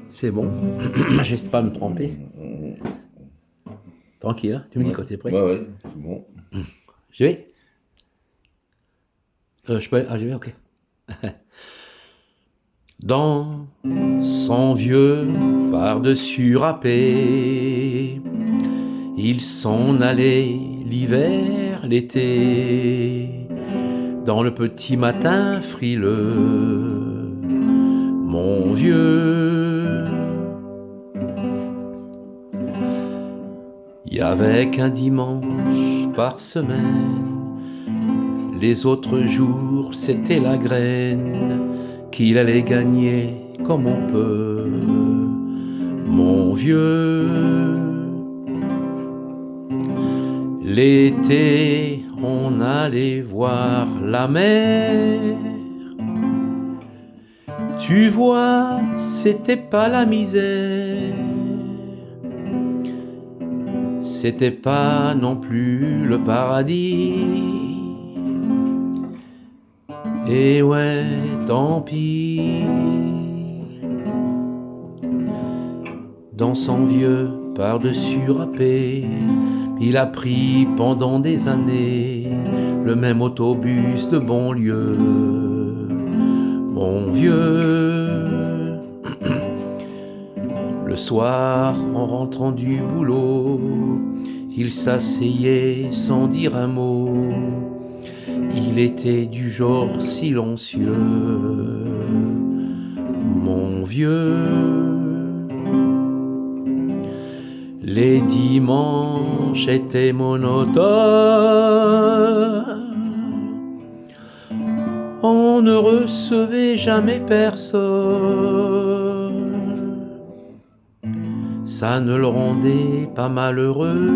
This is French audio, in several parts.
C'est bon. J'espère pas me tromper. Tranquille, hein. Tu me dis Ouais, quand t'es prêt. ouais, ouais, c'est bon. Je vais. Je peux aller. Ah, je vais, ok. Dans son vieux par-dessus râpé, ils s'en allaient l'hiver, l'été, dans le petit matin frileux. Mon vieux, y avait qu'un dimanche par semaine. Les autres jours, c'était la graine qu'il allait gagner comme on peut. Mon vieux, l'été, on allait voir la mer. Tu vois, c'était pas la misère. C'était pas non plus le paradis. Et ouais, tant pis. Dans son vieux par-dessus râpé, il a pris pendant des années le même autobus de banlieue. Mon vieux, le soir, en rentrant du boulot, il s'asseyait sans dire un mot. Il était du genre silencieux. Mon vieux, les dimanches étaient monotones. On ne recevait jamais personne. Ça ne le rendait pas malheureux.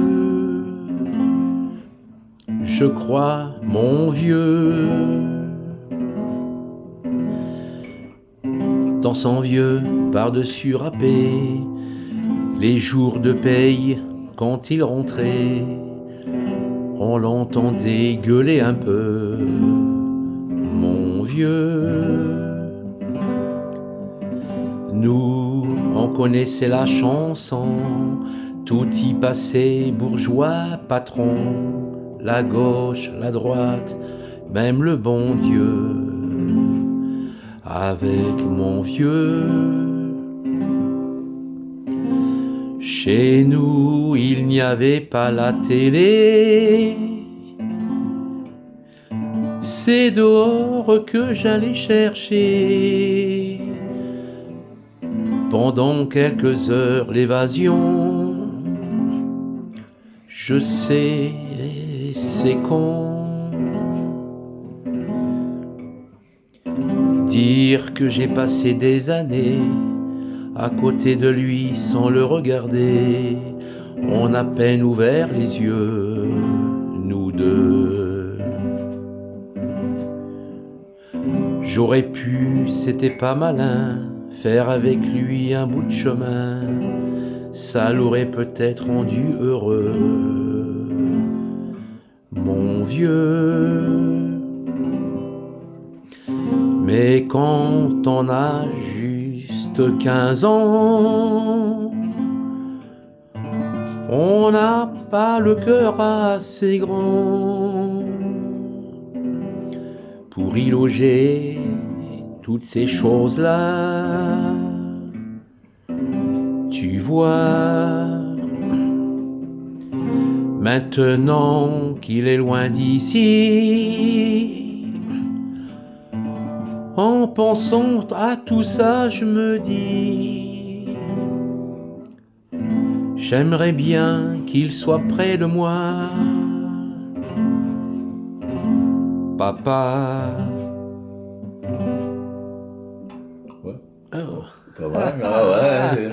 Je crois, mon vieux, dans son vieux par-dessus râpé, les jours de paye, quand il rentrait, on l'entendait gueuler un peu. Mon vieux, nous, on connaissait la chanson, tout y passait, bourgeois, patron, la gauche, la droite, même le bon Dieu. Avec mon vieux, chez nous, il n'y avait pas la télé. C'est dehors que j'allais chercher, pendant quelques heures, l'évasion. Je sais, c'est con. Dire que j'ai passé des années à côté de lui sans le regarder. On a à peine ouvert les yeux, nous deux. J'aurais pu, c'était pas malin, faire avec lui un bout de chemin. Ça l'aurait peut-être rendu heureux. Mon vieux, mais quand on a juste 15 ans, on n'a pas le cœur assez grand pour y loger toutes ces choses-là. Tu vois, maintenant qu'il est loin d'ici, en pensant à tout ça, je me dis, j'aimerais bien qu'il soit près de moi. Papa. Ouais, Oh. pas mal, ah ouais.